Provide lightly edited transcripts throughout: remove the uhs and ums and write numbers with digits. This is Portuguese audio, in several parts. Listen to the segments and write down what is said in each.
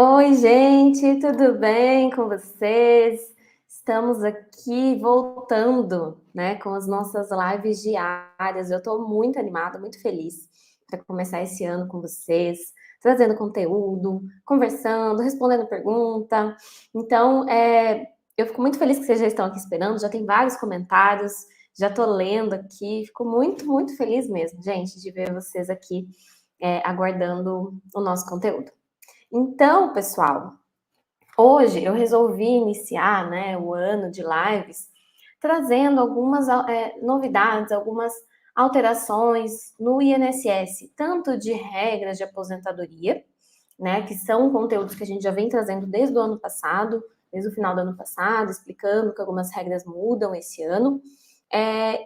Oi, gente, tudo bem com vocês? Estamos aqui voltando, né, com as nossas lives diárias. Eu estou muito animada, muito feliz para começar esse ano com vocês, trazendo conteúdo, conversando, respondendo pergunta. Então, eu fico muito feliz que vocês já estão aqui esperando, já tem vários comentários, já estou lendo aqui. Fico muito, muito feliz mesmo, gente, de ver vocês aqui, aguardando o nosso conteúdo. Então, pessoal, hoje eu resolvi iniciar, né, o ano de lives trazendo algumas novidades, algumas alterações no INSS, tanto de regras de aposentadoria, né, que são conteúdos que a gente já vem trazendo desde o ano passado, desde o final do ano passado, explicando que algumas regras mudam esse ano,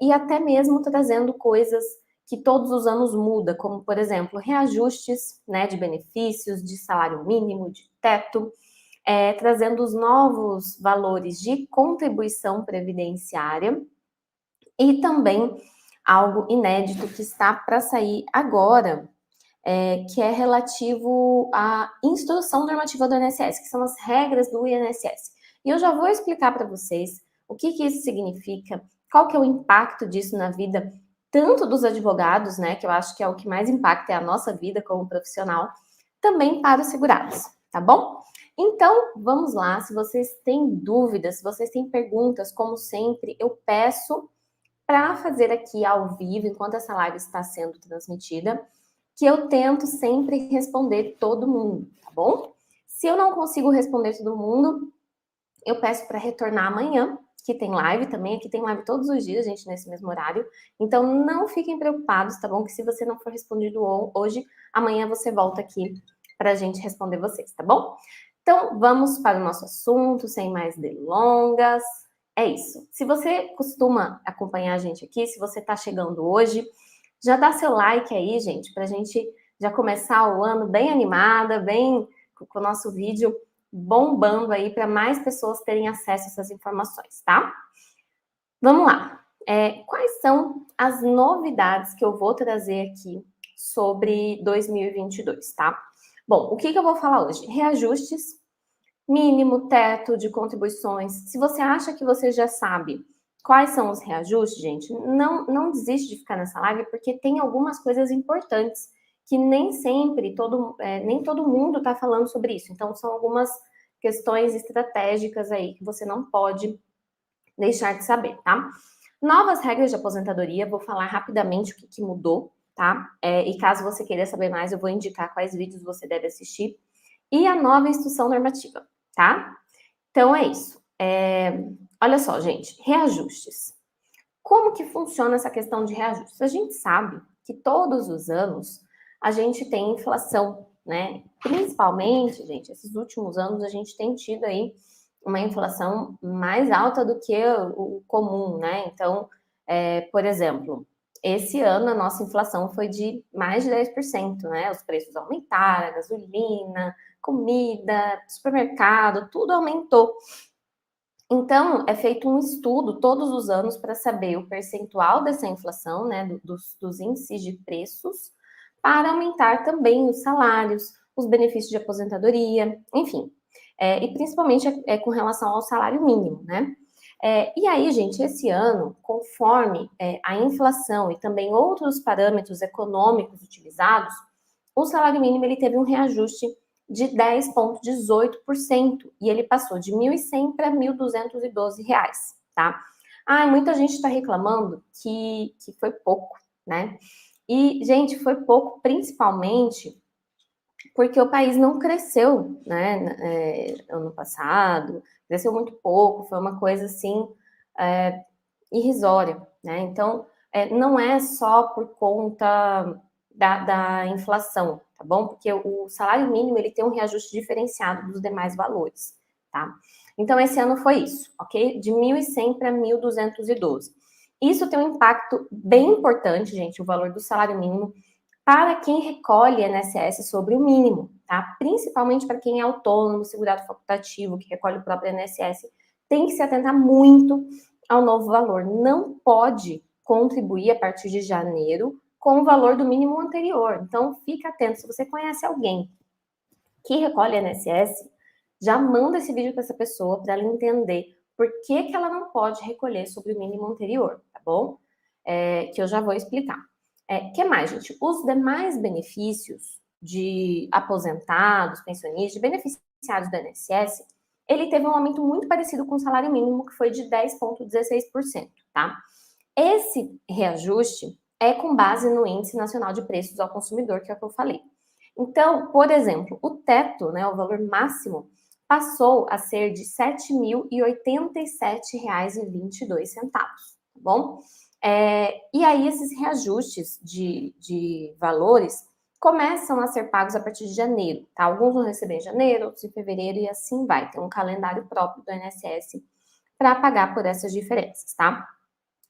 e até mesmo trazendo coisas que todos os anos muda, como, por exemplo, reajustes, né, de benefícios, de salário mínimo, de teto, trazendo os novos valores de contribuição previdenciária e também algo inédito que está para sair agora, que é relativo à instrução normativa do INSS, que são as regras do INSS. E eu já vou explicar para vocês o que isso significa, qual que é o impacto disso na vida tanto dos advogados, né, que eu acho que é o que mais impacta é a nossa vida como profissional, também para os segurados, tá bom? Então, vamos lá, se vocês têm dúvidas, se vocês têm perguntas, como sempre, eu peço para fazer aqui ao vivo, enquanto essa live está sendo transmitida, que eu tento sempre responder todo mundo, tá bom? Se eu não consigo responder todo mundo, eu peço para retornar amanhã, que tem live também, aqui tem live todos os dias, gente, nesse mesmo horário. Então, não fiquem preocupados, tá bom? Que se você não for respondido hoje, amanhã você volta aqui para a gente responder vocês, tá bom? Então, vamos para o nosso assunto, sem mais delongas. É isso. Se você costuma acompanhar a gente aqui, se você está chegando hoje, já dá seu like aí, gente, para a gente já começar o ano bem animada, bem com o nosso vídeo bombando aí para mais pessoas terem acesso a essas informações, tá? Vamos lá. Quais são as novidades que eu vou trazer aqui sobre 2022, tá? Bom, o que eu vou falar hoje? Reajustes, mínimo, teto de contribuições. Se você acha que você já sabe quais são os reajustes, gente, não desiste de ficar nessa live, porque tem algumas coisas importantes que nem sempre, nem todo mundo está falando sobre isso. Então, são algumas questões estratégicas aí que você não pode deixar de saber, tá? Novas regras de aposentadoria, vou falar rapidamente o que mudou, tá? E caso você queira saber mais, eu vou indicar quais vídeos você deve assistir. E a nova instrução normativa, tá? Então é isso. Olha só, gente, reajustes. Como que funciona essa questão de reajustes? A gente sabe que todos os anos a gente tem inflação, né? Principalmente, gente, esses últimos anos a gente tem tido aí uma inflação mais alta do que o comum, né? Então, por exemplo, esse ano a nossa inflação foi de mais de 10%, né? Os preços aumentaram, a gasolina, comida, supermercado, tudo aumentou. Então, é feito um estudo todos os anos para saber o percentual dessa inflação, né, dos índices de preços, para aumentar também os salários, os benefícios de aposentadoria, enfim. E principalmente com relação ao salário mínimo, né? E aí, gente, esse ano, conforme a inflação e também outros parâmetros econômicos utilizados, o salário mínimo ele teve um reajuste de 10,18% e ele passou de R$ 1.100 para R$ 1.212, tá? Muita gente está reclamando que foi pouco, né? E, gente, foi pouco principalmente porque o país não cresceu, né? Ano passado, cresceu muito pouco, foi uma coisa assim irrisória, né? Então, não é só por conta da inflação, tá bom? Porque o salário mínimo ele tem um reajuste diferenciado dos demais valores, tá? Então, esse ano foi isso, ok? De 1.100 para 1.212. Isso tem um impacto bem importante, gente, o valor do salário mínimo, para quem recolhe INSS sobre o mínimo, tá? Principalmente para quem é autônomo, segurado facultativo, que recolhe o próprio INSS, tem que se atentar muito ao novo valor. Não pode contribuir a partir de janeiro com o valor do mínimo anterior. Então, fica atento. Se você conhece alguém que recolhe INSS já manda esse vídeo para essa pessoa para ela entender por que ela não pode recolher sobre o mínimo anterior, tá bom? Que eu já vou explicar. Que mais, gente? Os demais benefícios de aposentados, pensionistas, de beneficiários do INSS, ele teve um aumento muito parecido com o salário mínimo, que foi de 10,16%, tá? Esse reajuste é com base no Índice Nacional de Preços ao Consumidor, que é o que eu falei. Então, por exemplo, o teto, né, o valor máximo, passou a ser de R$ 7.087,22, tá bom? E aí, esses reajustes de valores começam a ser pagos a partir de janeiro, tá? Alguns vão receber em janeiro, outros em fevereiro, e assim vai. Tem um calendário próprio do INSS para pagar por essas diferenças, tá?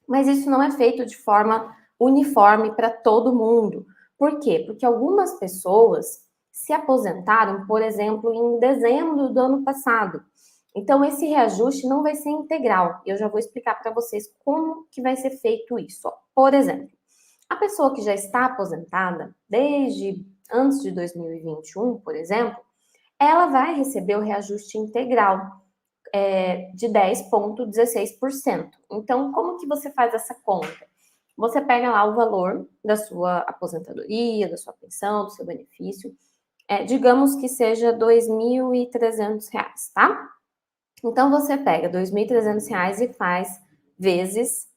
Mas isso não é feito de forma uniforme para todo mundo. Por quê? Porque algumas pessoas se aposentaram, por exemplo, em dezembro do ano passado. Então, esse reajuste não vai ser integral. Eu já vou explicar para vocês como que vai ser feito isso. Por exemplo, a pessoa que já está aposentada desde antes de 2021, por exemplo, ela vai receber o reajuste integral de 10,16%. Então, como que você faz essa conta? Você pega lá o valor da sua aposentadoria, da sua pensão, do seu benefício, digamos que seja R$ 2.300, tá? Então, você pega R$ 2.300 e faz vezes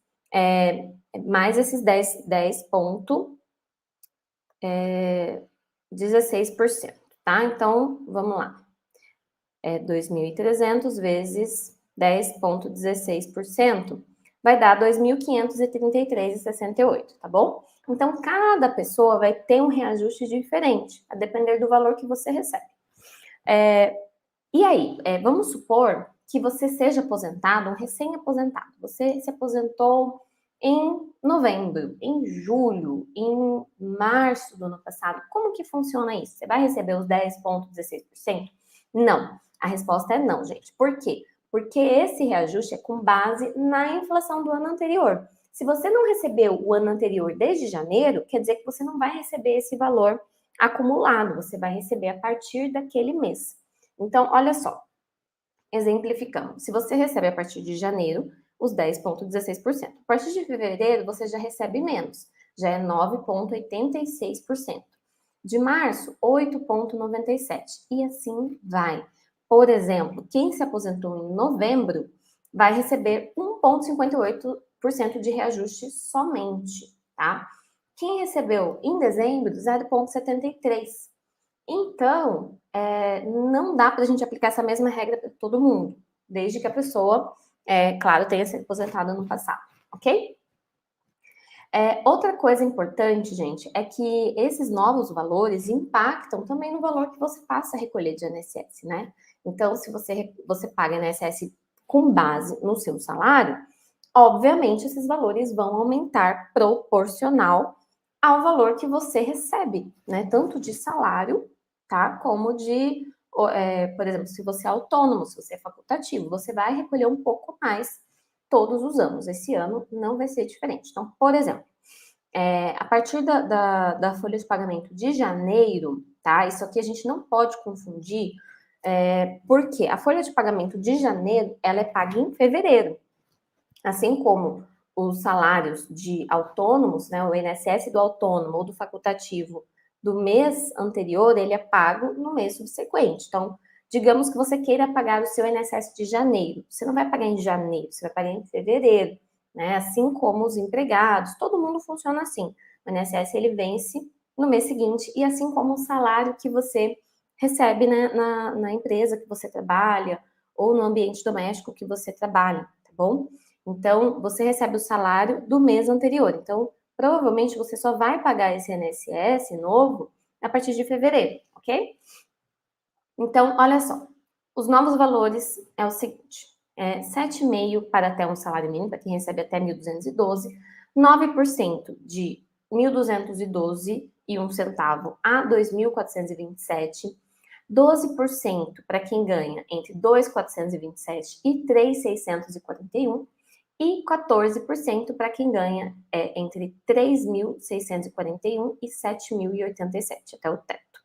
mais esses 10,16%, tá? Então, vamos lá. 2.300 vezes 10,16% vai dar 2.533,68, tá bom? Então, cada pessoa vai ter um reajuste diferente, a depender do valor que você recebe. E aí, vamos supor que você seja aposentado, um recém-aposentado. Você se aposentou em novembro, em julho, em março do ano passado. Como que funciona isso? Você vai receber os 10,16%? Não. A resposta é não, gente. Por quê? Porque esse reajuste é com base na inflação do ano anterior. Se você não recebeu o ano anterior desde janeiro, quer dizer que você não vai receber esse valor acumulado, você vai receber a partir daquele mês. Então, olha só, exemplificando, se você recebe a partir de janeiro os 10,16%, a partir de fevereiro você já recebe menos, já é 9,86%, de março 8,97% e assim vai. Por exemplo, quem se aposentou em novembro vai receber 1,58% de reajuste somente, tá? Quem recebeu em dezembro, 0,73%. Então, não dá para a gente aplicar essa mesma regra para todo mundo, desde que a pessoa, claro, tenha se aposentado no passado, ok? Outra coisa importante, gente, é que esses novos valores impactam também no valor que você passa a recolher de INSS, né? Então, se você paga INSS com base no seu salário, obviamente esses valores vão aumentar proporcional ao valor que você recebe, né? Tanto de salário, tá? Como de, por exemplo, se você é autônomo, se você é facultativo, você vai recolher um pouco mais todos os anos. Esse ano não vai ser diferente. Então, por exemplo, a partir da folha de pagamento de janeiro, tá? Isso aqui a gente não pode confundir, porque a folha de pagamento de janeiro, ela é paga em fevereiro. Assim como os salários de autônomos, né, o INSS do autônomo ou do facultativo do mês anterior, ele é pago no mês subsequente. Então, digamos que você queira pagar o seu INSS de janeiro. Você não vai pagar em janeiro, você vai pagar em fevereiro, né? Assim como os empregados, todo mundo funciona assim. O INSS, ele vence no mês seguinte, e assim como o salário que você recebe, né, na empresa que você trabalha ou no ambiente doméstico que você trabalha, tá bom? Então, você recebe o salário do mês anterior. Então, provavelmente você só vai pagar esse INSS novo a partir de fevereiro, ok? Então, olha só. Os novos valores é o seguinte: 7,5% para até um salário mínimo, para quem recebe até 1.212, 9% de 1.212,01 a 2.427, 12% para quem ganha entre 2.427 e 3.641, e 14% para quem ganha entre 3.641 e 7.087, até o teto.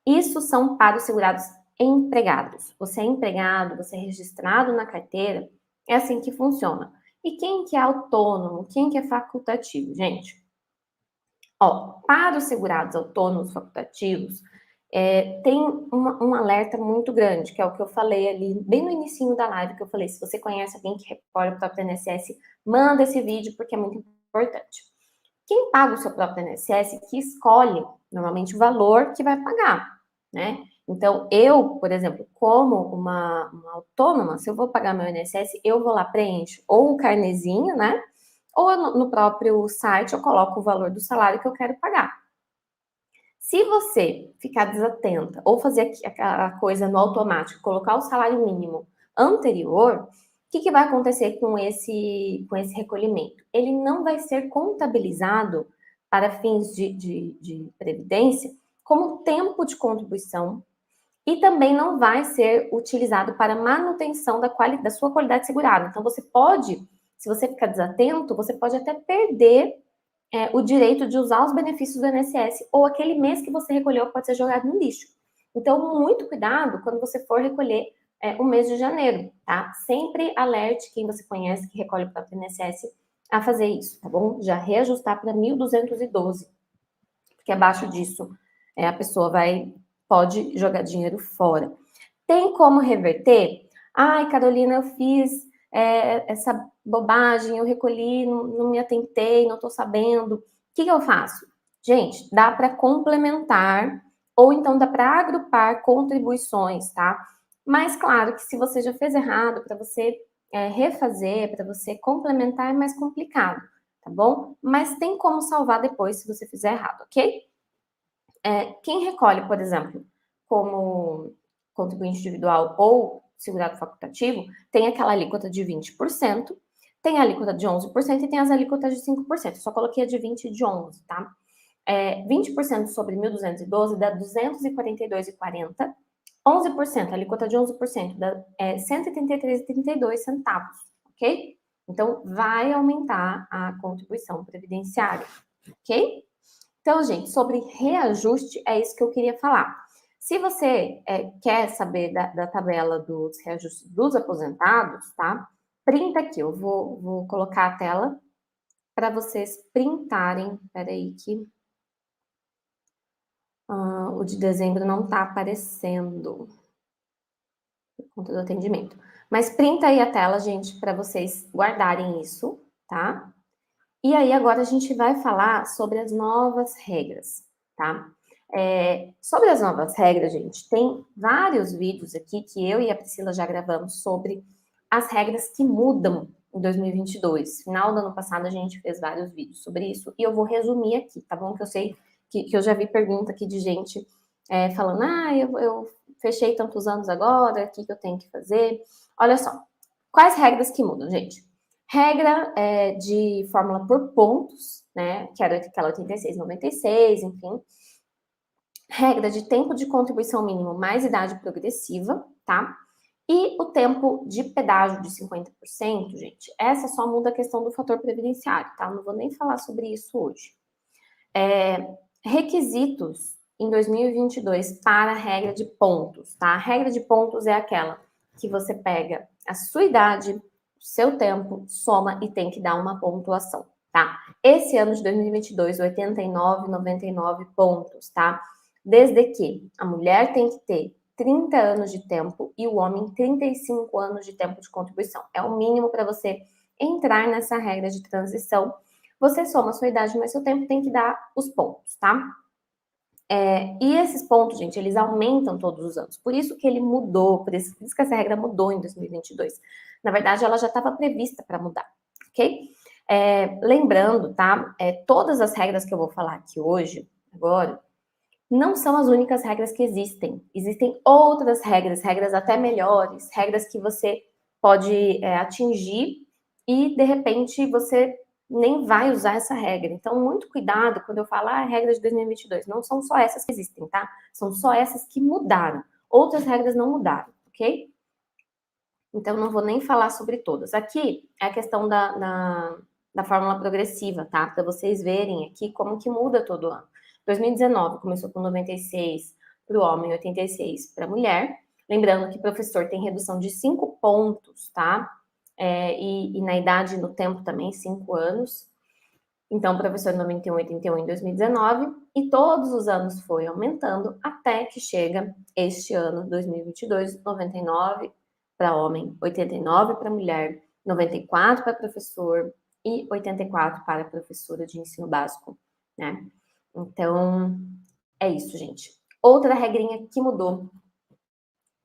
Isso são para os segurados empregados. Você é empregado, você é registrado na carteira, é assim que funciona. E quem que é autônomo? Quem que é facultativo, gente? Ó, para os segurados autônomos facultativos, tem um alerta muito grande, que é o que eu falei ali bem no inicinho da live, que eu falei, se você conhece alguém que recolhe o próprio INSS, manda esse vídeo, porque é muito importante. Quem paga o seu próprio INSS que escolhe, normalmente, o valor que vai pagar, né? Então, eu, por exemplo, como uma autônoma, se eu vou pagar meu INSS, eu vou lá, preencho ou o carnezinho, né? Ou no próprio site eu coloco o valor do salário que eu quero pagar. Se você ficar desatenta ou fazer aquela coisa no automático, colocar o salário mínimo anterior, o que vai acontecer com esse recolhimento? Ele não vai ser contabilizado para fins de previdência como tempo de contribuição e também não vai ser utilizado para manutenção da sua qualidade segurada. Então, você pode, se você ficar desatento, você pode até perder o direito de usar os benefícios do INSS ou aquele mês que você recolheu pode ser jogado no lixo. Então, muito cuidado quando você for recolher o mês de janeiro, tá? Sempre alerte quem você conhece que recolhe o próprio INSS a fazer isso, tá bom? Já reajustar para 1.212, porque abaixo disso a pessoa pode jogar dinheiro fora. Tem como reverter? Ai, Carolina, eu fiz essa bobagem, eu recolhi, não me atentei, não estou sabendo. O que eu faço? Gente, dá para complementar ou então dá para agrupar contribuições, tá? Mas claro que se você já fez errado, para você refazer, para você complementar é mais complicado, tá bom? Mas tem como salvar depois se você fizer errado, ok? Quem recolhe, por exemplo, como contribuinte individual ou segurado facultativo, tem aquela alíquota de 20%, tem a alíquota de 11% e tem as alíquotas de 5%. Só coloquei a de 20 e de 11, tá? 20% sobre 1.212 dá 242,40. 11%, a alíquota de 11% dá 183,32 centavos, ok? Então, vai aumentar a contribuição previdenciária, ok? Então, gente, sobre reajuste, é isso que eu queria falar. Se você quer saber da tabela dos reajustes dos aposentados, tá? Printa aqui, eu vou colocar a tela para vocês printarem. Peraí que o de dezembro não está aparecendo por conta do atendimento. Mas printa aí a tela, gente, para vocês guardarem isso, tá? E aí, agora a gente vai falar sobre as novas regras, tá? Sobre as novas regras, gente, tem vários vídeos aqui que eu e a Priscila já gravamos sobre as regras que mudam em 2022. Final do ano passado, a gente fez vários vídeos sobre isso e eu vou resumir aqui, tá bom? Que eu sei que eu já vi pergunta aqui de gente falando, eu fechei tantos anos agora, o que eu tenho que fazer? Olha só, quais regras que mudam, gente? Regra de fórmula por pontos, né? Que era aquela 86, 96, enfim. Regra de tempo de contribuição mínimo mais idade progressiva, tá? E o tempo de pedágio de 50%, gente, essa só muda a questão do fator previdenciário, tá? Não vou nem falar sobre isso hoje. Requisitos em 2022 para a regra de pontos, tá? A regra de pontos é aquela que você pega a sua idade, seu tempo, soma e tem que dar uma pontuação, tá? Esse ano de 2022, 89,99 pontos, tá? Desde que a mulher tem que ter 30 anos de tempo e o homem 35 anos de tempo de contribuição. É o mínimo para você entrar nessa regra de transição. Você soma a sua idade, mas seu tempo tem que dar os pontos, tá? E esses pontos, gente, eles aumentam todos os anos. Por isso que ele mudou, por isso que essa regra mudou em 2022. Na verdade, ela já estava prevista para mudar, ok? Lembrando, tá? Todas as regras que eu vou falar aqui hoje, agora, não são as únicas regras que existem. Existem outras regras, regras até melhores, regras que você pode atingir e, de repente, você nem vai usar essa regra. Então, muito cuidado quando eu falar regra de 2022. Não são só essas que existem, tá? São só essas que mudaram. Outras regras não mudaram, ok? Então, não vou nem falar sobre todas. Aqui é a questão da fórmula progressiva, tá? Para vocês verem aqui como que muda todo ano. 2019 começou com 96, para o homem, 86 para a mulher. Lembrando que professor tem redução de 5 pontos, tá? E na idade e no tempo também, 5 anos. Então, professor 91, 81 em 2019, e todos os anos foi aumentando até que chega este ano, 2022, 99 para homem, 89 para mulher, 94 para professor e 84 para professora de ensino básico, né? Então, é isso, gente. Outra regrinha que mudou: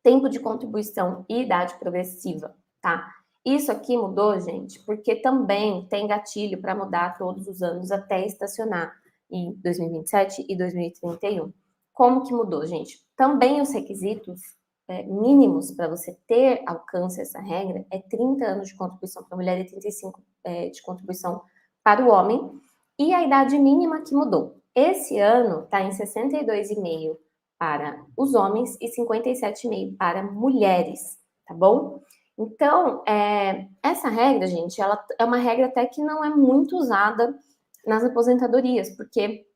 tempo de contribuição e idade progressiva, tá? Isso aqui mudou, gente, porque também tem gatilho para mudar todos os anos até estacionar em 2027 e 2031. Como que mudou, gente? Também os requisitos mínimos para você ter alcance essa regra é 30 anos de contribuição para a mulher e 35 de contribuição para o homem. E a idade mínima que mudou. Esse ano está em 62,5 para os homens e 57,5 para mulheres, tá bom? Então, essa regra, gente, ela é uma regra até que não é muito usada nas aposentadorias, porque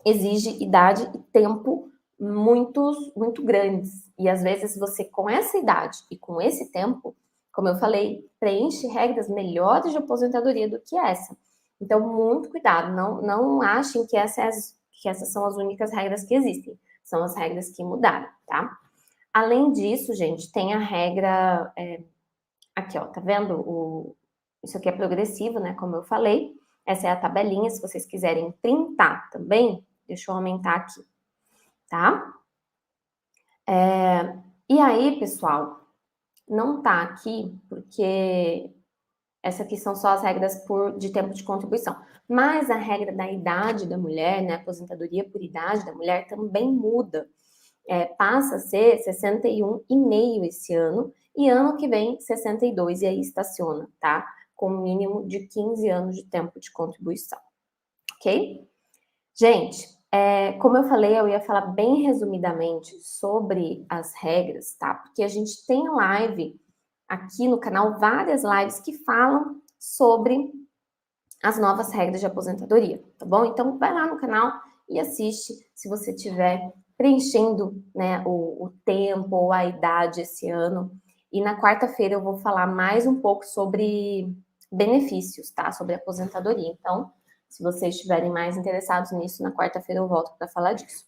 exige idade e tempo muito grandes. E às vezes você, com essa idade e com esse tempo, como eu falei, preenche regras melhores de aposentadoria do que essa. Então, muito cuidado, não achem que essas são as únicas regras que existem. São as regras que mudaram, tá? Além disso, gente, tem a regra... aqui, ó, tá vendo? Isso aqui é progressivo, né? Como eu falei. Essa é a tabelinha, se vocês quiserem printar também, deixa eu aumentar aqui, tá? E aí, pessoal, não tá aqui porque essas aqui são só as regras de tempo de contribuição. Mas a regra da idade da mulher, né? Aposentadoria por idade da mulher também muda. Passa a ser 61,5 esse ano, e ano que vem 62, e aí estaciona, tá? Com um mínimo de 15 anos de tempo de contribuição, ok? Gente, como eu falei, eu ia falar bem resumidamente sobre as regras, tá? Porque a gente tem live aqui no canal, várias lives que falam sobre as novas regras de aposentadoria, tá bom? Então, vai lá no canal e assiste, se você tiver preenchendo, né, o tempo ou a idade esse ano. E na quarta-feira eu vou falar mais um pouco sobre benefícios, tá? Sobre aposentadoria. Então, se vocês estiverem mais interessados nisso, na quarta-feira eu volto para falar disso.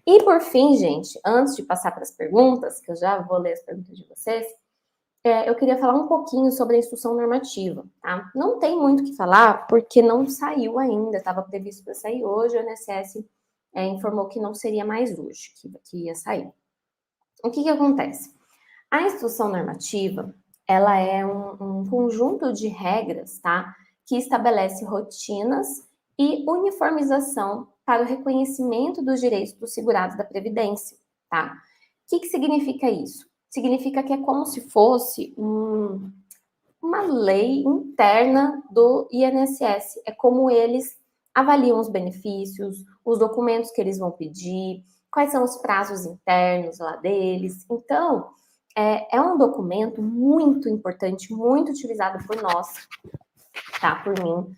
E por fim, gente, antes de passar para as perguntas, que eu já vou ler as perguntas de vocês, eu queria falar um pouquinho sobre a instrução normativa, tá? Não tem muito o que falar, porque não saiu ainda, estava previsto para sair hoje, o INSS informou que não seria mais hoje, que ia sair. O que acontece? A instrução normativa, ela é um conjunto de regras, tá? Que estabelece rotinas e uniformização para o reconhecimento dos direitos dos segurados da Previdência, tá? O que significa isso? Significa que é como se fosse uma lei interna do INSS. É como eles avaliam os benefícios, os documentos que eles vão pedir, quais são os prazos internos lá deles. Então, é um documento muito importante, muito utilizado por nós, tá? Por mim.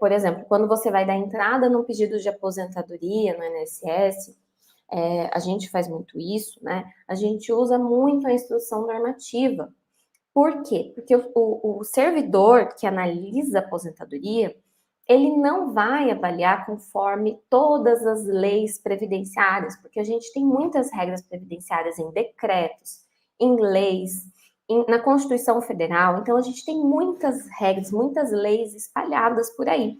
Por exemplo, quando você vai dar entrada no pedido de aposentadoria no INSS, a gente faz muito isso, né? A gente usa muito a instrução normativa. Por quê? Porque o servidor que analisa a aposentadoria, ele não vai avaliar conforme todas as leis previdenciárias, porque a gente tem muitas regras previdenciárias em decretos, em leis, na Constituição Federal, então a gente tem muitas regras, muitas leis espalhadas por aí,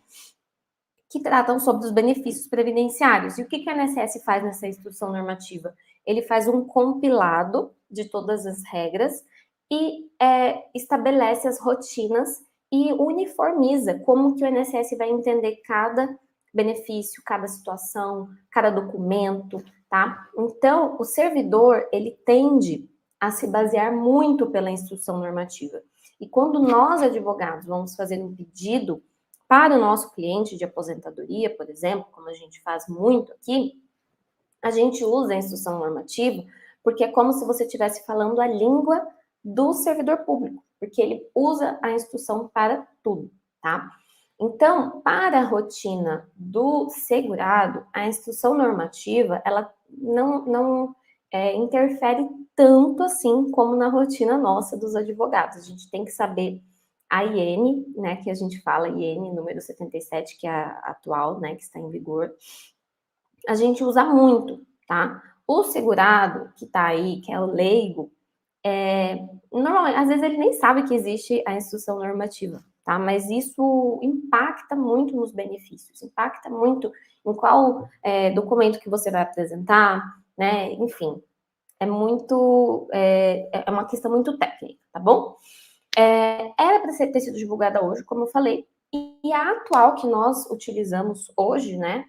que tratam sobre os benefícios previdenciários. E o que a INSS faz nessa instrução normativa? Ele faz um compilado de todas as regras e estabelece as rotinas e uniformiza como que o INSS vai entender cada benefício, cada situação, cada documento, tá? Então, o servidor, ele tende a se basear muito pela instrução normativa. E quando nós, advogados, vamos fazer um pedido para o nosso cliente de aposentadoria, por exemplo, como a gente faz muito aqui, a gente usa a instrução normativa porque é como se você estivesse falando a língua do servidor público, porque ele usa a instrução para tudo, tá? Então, para a rotina do segurado, a instrução normativa, ela não interfere tanto assim como na rotina nossa dos advogados. A gente tem que saber a IN, né, que a gente fala IN número 77, que é a atual, né, que está em vigor. A gente usa muito, tá? O segurado que tá aí, que é o leigo, normalmente, às vezes ele nem sabe que existe a instrução normativa, tá? Mas isso impacta muito nos benefícios, impacta muito em qual documento que você vai apresentar, né? Enfim, é uma questão muito técnica, tá bom? Era para ter sido divulgada hoje, como eu falei, e a atual que nós utilizamos hoje, né?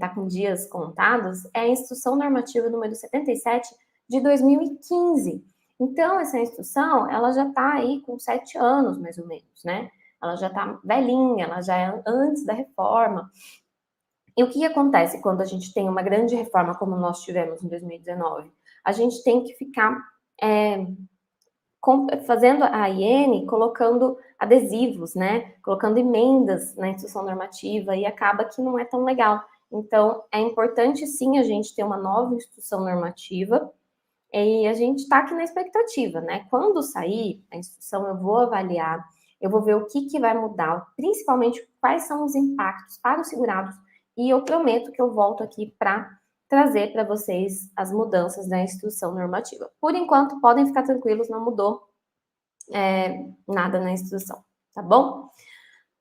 Tá com dias contados, é a Instrução Normativa número 77 de 2015. Então, essa instrução, ela já está aí com 7 anos, mais ou menos, né? Ela já está velhinha, ela já é antes da reforma. E o que acontece quando a gente tem uma grande reforma como nós tivemos em 2019? A gente tem que ficar fazendo a IN, colocando adesivos, né? Colocando emendas na instrução normativa e acaba que não é tão legal. Então, é importante sim a gente ter uma nova instrução normativa e a gente está aqui na expectativa, né? Quando sair a instrução, eu vou avaliar, eu vou ver o que vai mudar, principalmente quais são os impactos para os segurados e eu prometo que eu volto aqui para trazer para vocês as mudanças da instrução normativa. Por enquanto, podem ficar tranquilos, não mudou nada na instrução, tá bom?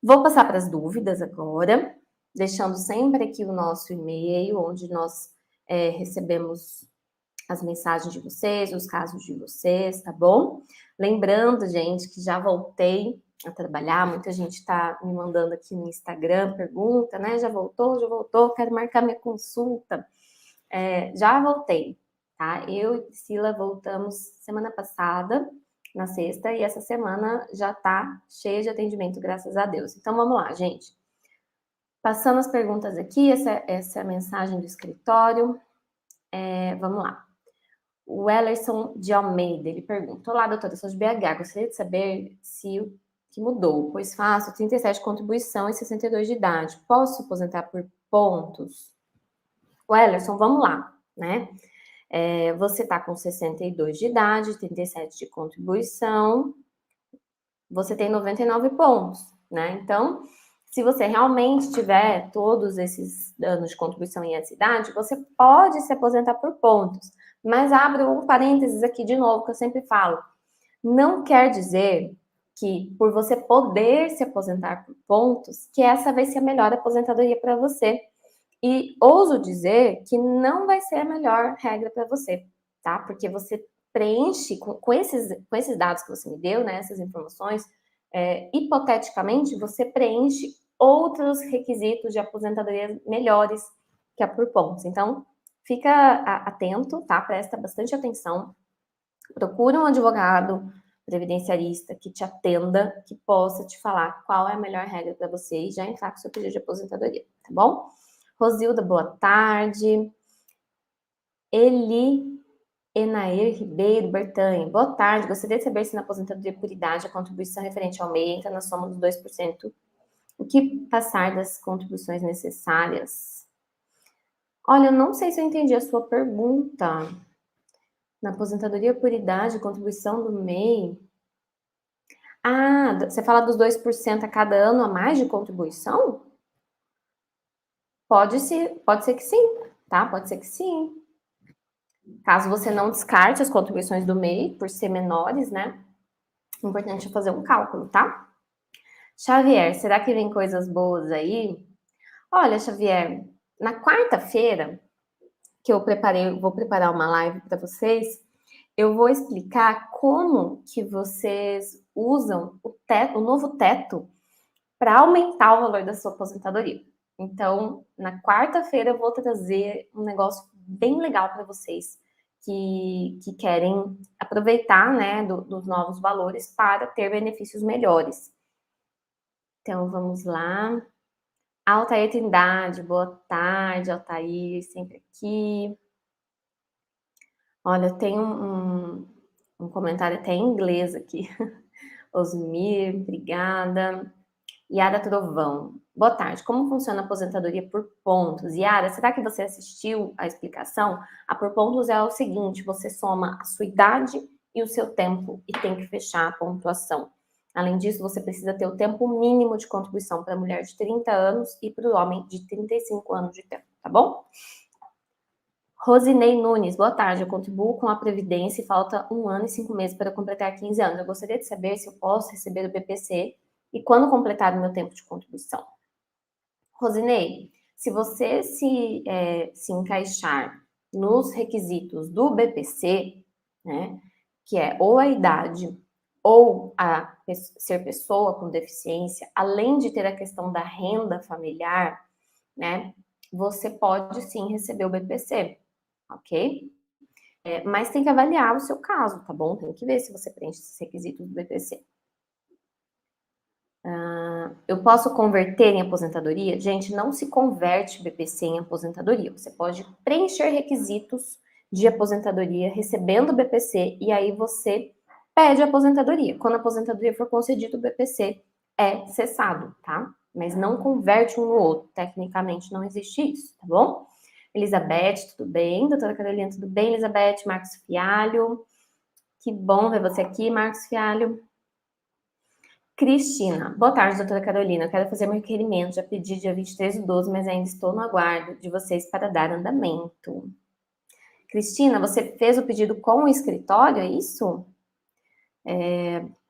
Vou passar para as dúvidas agora, deixando sempre aqui o nosso e-mail, onde nós recebemos as mensagens de vocês, os casos de vocês, tá bom? Lembrando, gente, que já voltei a trabalhar, muita gente está me mandando aqui no Instagram, pergunta, né? Já voltou, quero marcar minha consulta. Já voltei, tá? Eu e Priscila voltamos semana passada, na sexta, e essa semana já tá cheia de atendimento, graças a Deus. Então vamos lá, gente. Passando as perguntas aqui, essa é a mensagem do escritório. Vamos lá. O Ellerson de Almeida, ele pergunta: olá, doutora, sou de BH, gostaria de saber se o que mudou, pois faço 37 de contribuição e 62 de idade. Posso aposentar por pontos? O Ellerson, vamos lá, né? Você está com 62 de idade, 37 de contribuição, você tem 99 pontos, né? Então, se você realmente tiver todos esses anos de contribuição em essa idade, você pode se aposentar por pontos. Mas abro um parênteses aqui de novo, que eu sempre falo. Não quer dizer que, por você poder se aposentar por pontos, que essa vai ser a melhor aposentadoria para você. E ouso dizer que não vai ser a melhor regra para você, tá? Porque você preenche com esses dados que você me deu, né? Essas informações, hipoteticamente, você preenche outros requisitos de aposentadoria melhores que a por pontos. Então, fica atento, tá? Presta bastante atenção. Procura um advogado previdenciarista que te atenda, que possa te falar qual é a melhor regra para você e já entrar com o seu pedido de aposentadoria, tá bom? Rosilda, boa tarde. Enair Ribeiro Bertanha, boa tarde. Gostaria de saber se na aposentadoria por idade a contribuição referente ao MEI entra na soma dos 2%. O que passar das contribuições necessárias? Olha, eu não sei se eu entendi a sua pergunta. Na aposentadoria por idade, contribuição do MEI. Ah, você fala dos 2% a cada ano a mais de contribuição? Pode ser que sim, tá? Pode ser que sim. Caso você não descarte as contribuições do MEI, por ser menores, né? O importante é fazer um cálculo, tá? Xavier, será que vem coisas boas aí? Olha, Xavier, na quarta-feira, que vou preparar uma live para vocês, eu vou explicar como que vocês usam o novo teto para aumentar o valor da sua aposentadoria. Então, na quarta-feira eu vou trazer um negócio bem legal para vocês que querem aproveitar, né, dos novos valores para ter benefícios melhores. Então, vamos lá. Altair Trindade, boa tarde, Altair, sempre aqui. Olha, tem um comentário até em inglês aqui. Osmir, obrigada. Yara Trovão, boa tarde. Como funciona a aposentadoria por pontos? Yara, será que você assistiu a explicação? A por pontos é o seguinte, você soma a sua idade e o seu tempo e tem que fechar a pontuação. Além disso, você precisa ter o tempo mínimo de contribuição para a mulher de 30 anos e para o homem de 35 anos de tempo, tá bom? Rosinei Nunes, boa tarde. Eu contribuo com a Previdência e falta 1 ano e 5 meses para completar 15 anos. Eu gostaria de saber se eu posso receber o BPC e quando completar o meu tempo de contribuição. Rosinei, se você se encaixar nos requisitos do BPC, né, que é ou a idade ou a ser pessoa com deficiência, além de ter a questão da renda familiar, né, você pode sim receber o BPC, ok? Mas tem que avaliar o seu caso, tá bom? Tem que ver se você preenche esses requisitos do BPC. Eu posso converter em aposentadoria? Gente, não se converte BPC em aposentadoria. Você pode preencher requisitos de aposentadoria recebendo o BPC e aí você pede aposentadoria. Quando a aposentadoria for concedida, o BPC é cessado, tá? Mas não converte um no outro. Tecnicamente não existe isso, tá bom? Elizabeth, tudo bem? Doutora Carolina, tudo bem? Elizabeth, Marcos Fialho. Que bom ver você aqui, Marcos Fialho. Cristina, boa tarde, doutora Carolina. Eu quero fazer meu requerimento. Já pedi dia 23/12, mas ainda estou no aguardo de vocês para dar andamento. Cristina, você fez o pedido com o escritório, é isso?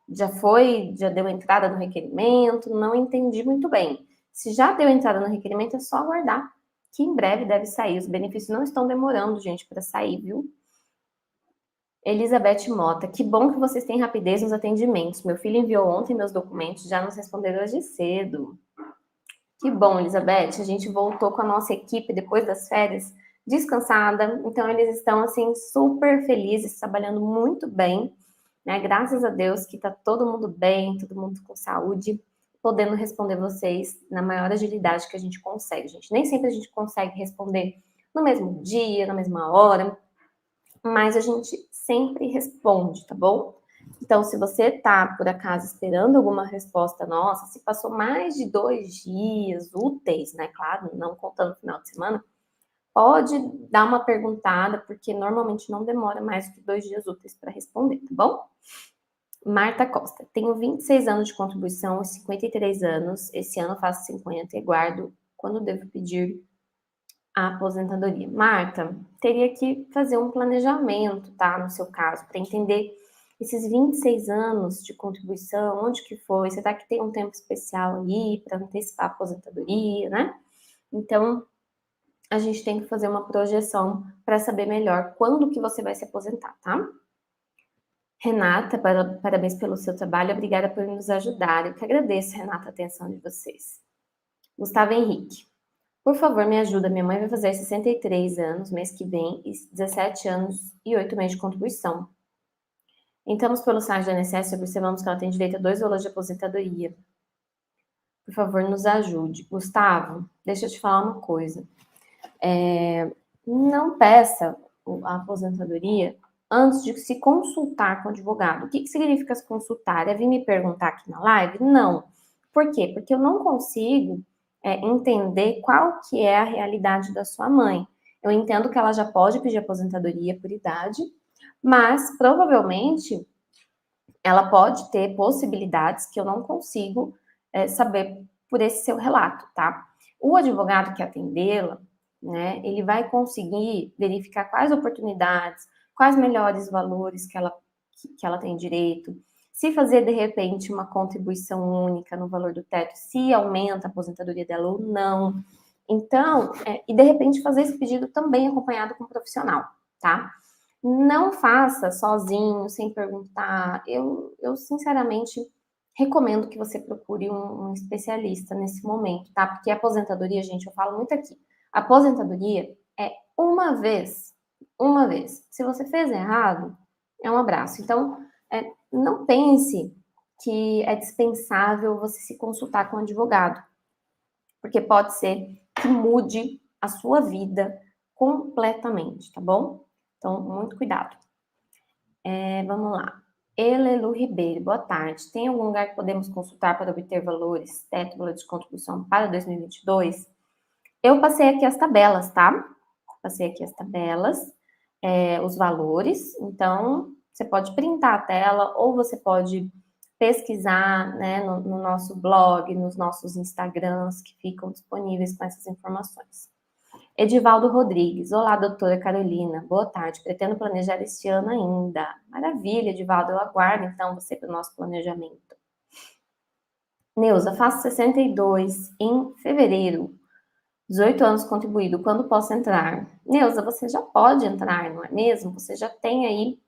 Já deu entrada no requerimento? Não entendi muito bem. Se já deu entrada no requerimento, é só aguardar, que em breve deve sair. Os benefícios não estão demorando, gente, para sair, viu? Elizabeth Mota, que bom que vocês têm rapidez nos atendimentos. Meu filho enviou ontem meus documentos, já nos responderam hoje cedo. Que bom, Elizabeth. A gente voltou com a nossa equipe depois das férias, descansada. Então, eles estão, assim, super felizes, trabalhando muito bem, né? Graças a Deus que tá todo mundo bem, todo mundo com saúde, podendo responder vocês na maior agilidade que a gente consegue, gente. Nem sempre a gente consegue responder no mesmo dia, na mesma hora, mas a gente sempre responde, tá bom? Então, se você tá, por acaso, esperando alguma resposta nossa, se passou mais de 2 dias úteis, né? Claro, não contando o final de semana, pode dar uma perguntada, porque normalmente não demora mais do que 2 dias úteis para responder, tá bom? Marta Costa, tenho 26 anos de contribuição e 53 anos. Esse ano faço 50 e guardo quando devo pedir a aposentadoria. Marta, teria que fazer um planejamento, tá? No seu caso, para entender esses 26 anos de contribuição, onde que foi? Você tá que tem um tempo especial aí para antecipar a aposentadoria, né? Então, a gente tem que fazer uma projeção para saber melhor quando que você vai se aposentar, tá? Renata, parabéns pelo seu trabalho, obrigada por nos ajudar. Eu que agradeço, Renata, a atenção de vocês. Gustavo Henrique. Por favor, me ajuda. Minha mãe vai fazer 63 anos mês que vem e 17 anos e 8 meses de contribuição. Entramos pelo site da INSS e observamos que ela tem direito a 2 valores de aposentadoria. Por favor, nos ajude. Gustavo, deixa eu te falar uma coisa. Não peça a aposentadoria antes de se consultar com o advogado. O que significa se consultar? É vir me perguntar aqui na live? Não. Por quê? Porque eu não consigo entender qual que é a realidade da sua mãe. Eu entendo que ela já pode pedir aposentadoria por idade, mas provavelmente ela pode ter possibilidades que eu não consigo saber por esse seu relato, tá? O advogado que atendê-la, né, ele vai conseguir verificar quais oportunidades, quais melhores valores que ela tem direito, se fazer, de repente, uma contribuição única no valor do teto, se aumenta a aposentadoria dela ou não. Então, e de repente fazer esse pedido também acompanhado com um profissional, tá? Não faça sozinho, sem perguntar. Eu sinceramente recomendo que você procure um especialista nesse momento, tá? Porque a aposentadoria, gente, eu falo muito aqui. A aposentadoria é uma vez. Uma vez. Se você fez errado, é um abraço. Então, não pense que é dispensável você se consultar com um advogado, porque pode ser que mude a sua vida completamente, tá bom? Então, muito cuidado. Vamos lá. Elelu Ribeiro, boa tarde. Tem algum lugar que podemos consultar para obter valores, teto, valor de contribuição para 2022? Eu passei aqui as tabelas, tá? Passei aqui as tabelas, os valores. Então, você pode printar a tela ou você pode pesquisar, né, no nosso blog, nos nossos Instagrams, que ficam disponíveis com essas informações. Edivaldo Rodrigues. Olá, doutora Carolina. Boa tarde. Pretendo planejar este ano ainda. Maravilha, Edivaldo. Eu aguardo, então, você para o nosso planejamento. Neuza, faço 62 em fevereiro. 18 anos contribuído. Quando posso entrar? Neuza, você já pode entrar, não é mesmo? Você já tem aí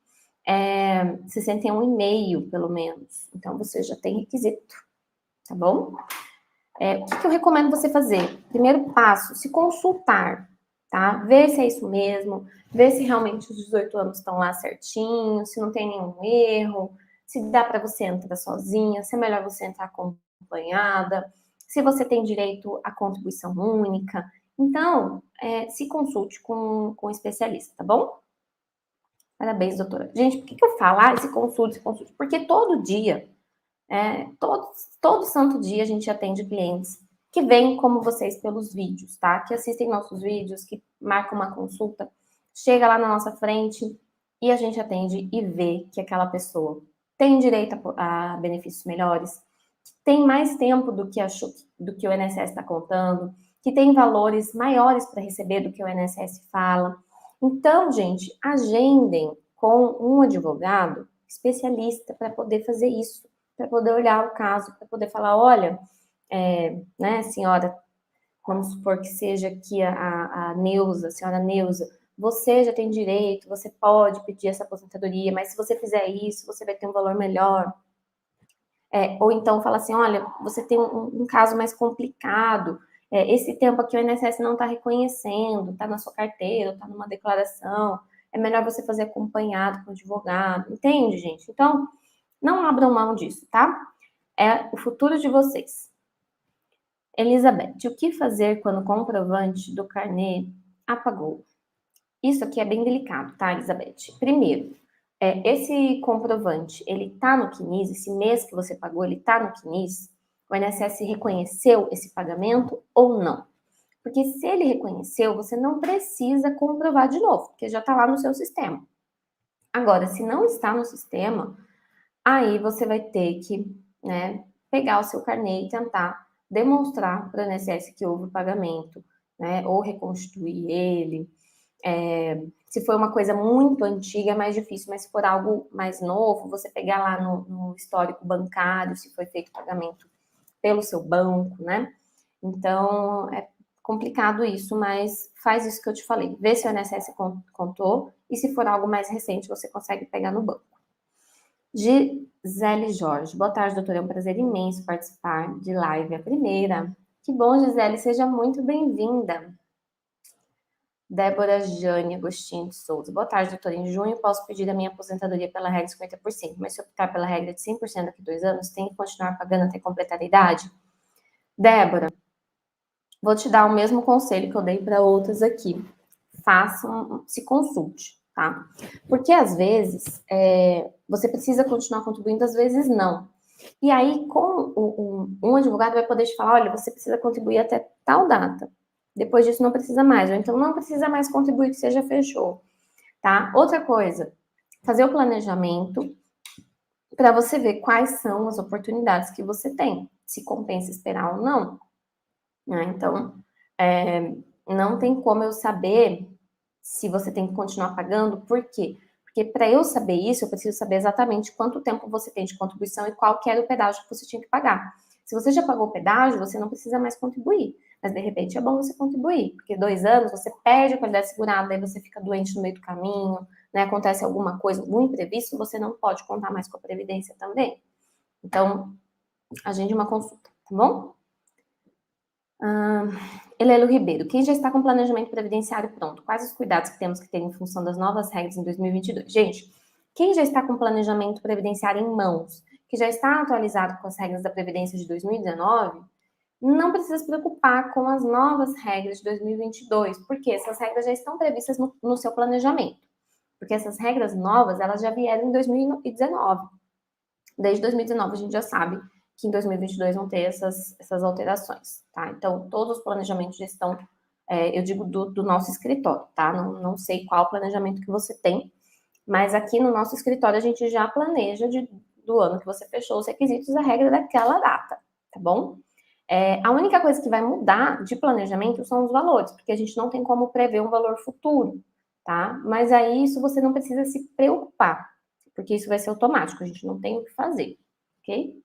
61,5, pelo menos. Então, você já tem requisito, tá bom? O que eu recomendo você fazer? Primeiro passo, se consultar, tá? Ver se é isso mesmo, ver se realmente os 18 anos estão lá certinho, se não tem nenhum erro, se dá para você entrar sozinha, se é melhor você entrar acompanhada, se você tem direito à contribuição única. Então, se consulte com um especialista, tá bom? Parabéns, doutora. Gente, por que eu falo? Se consulte, se consulte. Porque todo dia, todo santo dia a gente atende clientes que vêm como vocês pelos vídeos, tá? Que assistem nossos vídeos, que marcam uma consulta, chega lá na nossa frente e a gente atende e vê que aquela pessoa tem direito a benefícios melhores, tem mais tempo do que o INSS está contando, que tem valores maiores para receber do que o INSS fala. Então, gente, agendem com um advogado especialista para poder fazer isso, para poder olhar o caso, para poder falar, olha, né, senhora, vamos supor que seja aqui a Neuza, a senhora Neuza, você já tem direito, você pode pedir essa aposentadoria, mas se você fizer isso, você vai ter um valor melhor. Ou então fala assim, olha, você tem um caso mais complicado, esse tempo aqui o INSS não está reconhecendo, está na sua carteira, está numa declaração, é melhor você fazer acompanhado com o advogado, entende, gente? Então, não abram mão disso, tá? É o futuro de vocês. Elizabeth, o que fazer quando o comprovante do carnê apagou? Isso aqui é bem delicado, tá, Elizabeth? Primeiro, esse comprovante, ele tá no CNIS, esse mês que você pagou, ele tá no CNIS? O INSS reconheceu esse pagamento ou não? Porque se ele reconheceu, você não precisa comprovar de novo, porque já tá lá no seu sistema. Agora, se não está no sistema, aí você vai ter que, né, pegar o seu carnê e tentar demonstrar para o INSS que houve o pagamento, né, ou reconstituir ele. Se for uma coisa muito antiga, é mais difícil, mas se for algo mais novo, você pegar lá no histórico bancário, se foi feito pagamento pelo seu banco, né? Então, é complicado isso, mas faz isso que eu te falei. Vê se o INSS contou e se for algo mais recente, você consegue pegar no banco. Gisele Jorge. Boa tarde, doutora. É um prazer imenso participar de live, a primeira. Que bom, Gisele. Seja muito bem-vinda. Débora Jane Agostinho de Souza. Boa tarde, doutora. Em junho posso pedir a minha aposentadoria pela regra de 50%, mas se optar pela regra de 100% daqui a 2 anos, tem que continuar pagando até completar a idade? Débora, vou te dar o mesmo conselho que eu dei para outras aqui. Se consulte, tá? Porque às vezes você precisa continuar contribuindo, às vezes não. E aí, com um advogado vai poder te falar, olha, você precisa contribuir até tal data. Depois disso não precisa mais, ou então não precisa mais contribuir, que você já fechou, tá? Outra coisa, fazer o planejamento para você ver quais são as oportunidades que você tem, se compensa esperar ou não, né? Então, não tem como eu saber se você tem que continuar pagando, por quê? Porque para eu saber isso, eu preciso saber exatamente quanto tempo você tem de contribuição e qual que era o pedágio que você tinha que pagar. Se você já pagou o pedágio, você não precisa mais contribuir. Mas, de repente, é bom você contribuir. Porque 2 anos, você perde a qualidade segurada, aí você fica doente no meio do caminho, né? Acontece alguma coisa, algum imprevisto, você não pode contar mais com a Previdência também. Então, agende uma consulta, tá bom? Helelo Ribeiro, quem já está com planejamento previdenciário pronto? Quais os cuidados que temos que ter em função das novas regras em 2022? Gente, quem já está com planejamento previdenciário em mãos, que já está atualizado com as regras da Previdência de 2019, não precisa se preocupar com as novas regras de 2022, porque essas regras já estão previstas no seu planejamento. Porque essas regras novas, elas já vieram em 2019. Desde 2019 a gente já sabe que em 2022 vão ter essas alterações, tá? Então, todos os planejamentos já estão, eu digo do nosso escritório, tá? Não sei qual planejamento que você tem, mas aqui no nosso escritório a gente já planeja do ano que você fechou os requisitos, a regra daquela data, tá bom? A única coisa que vai mudar de planejamento são os valores, porque a gente não tem como prever um valor futuro, tá? Mas aí isso você não precisa se preocupar, porque isso vai ser automático, a gente não tem o que fazer, ok?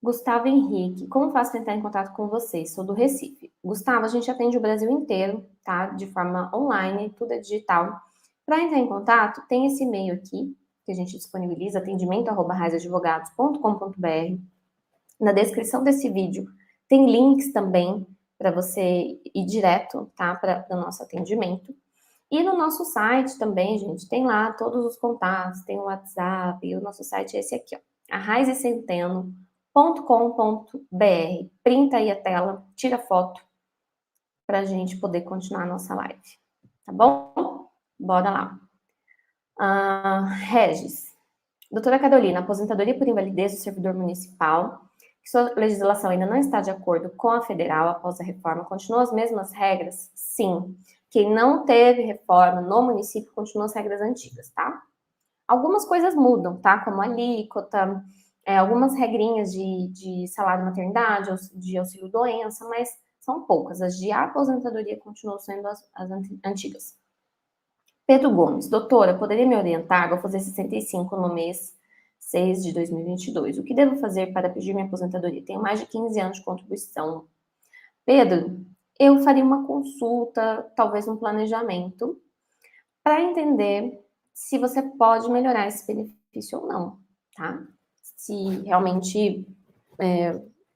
Gustavo Henrique, como faço para entrar em contato com vocês? Sou do Recife. Gustavo, a gente atende o Brasil inteiro, tá? De forma online, tudo é digital. Para entrar em contato, tem esse e-mail aqui, que a gente disponibiliza, atendimento@raizaadvogados.com.br. Na descrição desse vídeo tem links também para você ir direto, tá? Para o nosso atendimento. E no nosso site também, gente, tem lá todos os contatos, tem o WhatsApp, e o nosso site é esse aqui, ó, arraizecenteno.com.br. Printa aí a tela, tira foto para a gente poder continuar a nossa live, tá bom? Bora lá. Regis. Doutora Carolina, aposentadoria por invalidez do servidor municipal, que sua legislação ainda não está de acordo com a federal após a reforma, continuam as mesmas regras? Sim. Quem não teve reforma no município continua as regras antigas, tá? Algumas coisas mudam, tá? Como alíquota, algumas regrinhas de salário maternidade, de auxílio doença, mas são poucas. As de aposentadoria continuam sendo as antigas. Pedro Gomes, doutora, poderia me orientar? Vou fazer 65 no mês 6 de 2022. O que devo fazer para pedir minha aposentadoria? Tenho mais de 15 anos de contribuição. Pedro, eu faria uma consulta, talvez um planejamento, para entender se você pode melhorar esse benefício ou não, tá? Se realmente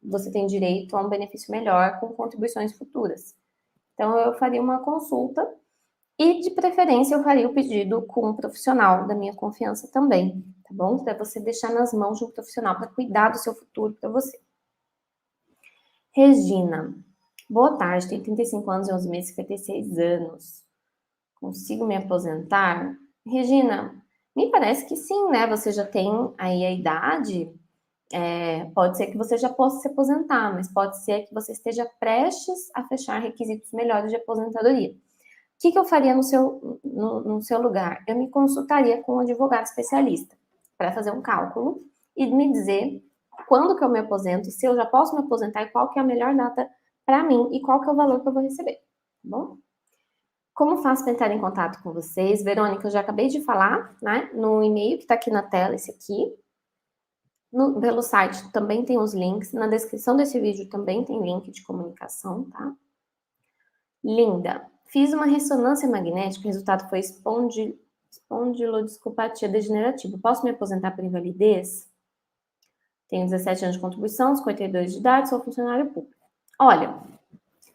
você tem direito a um benefício melhor com contribuições futuras. Então, eu faria uma consulta e, de preferência, eu faria o pedido com um profissional da minha confiança também, tá bom? Para você deixar nas mãos de um profissional para cuidar do seu futuro para você. Regina, boa tarde, tenho 35 anos e 11 meses, 56 anos. Consigo me aposentar? Regina, me parece que sim, né? Você já tem aí a idade, pode ser que você já possa se aposentar, mas pode ser que você esteja prestes a fechar requisitos melhores de aposentadoria. O que eu faria no seu lugar? Eu me consultaria com um advogado especialista para fazer um cálculo e me dizer quando que eu me aposento, se eu já posso me aposentar e qual que é a melhor data para mim e qual que é o valor que eu vou receber, tá bom? Como faço para entrar em contato com vocês? Verônica, eu já acabei de falar, né? No e-mail que está aqui na tela, esse aqui. Pelo site também tem os links. Na descrição desse vídeo também tem link de comunicação, tá? Linda. Fiz uma ressonância magnética, o resultado foi espondilodiscopatia degenerativa. Posso me aposentar por invalidez? Tenho 17 anos de contribuição, 52 de idade, sou funcionário público. Olha,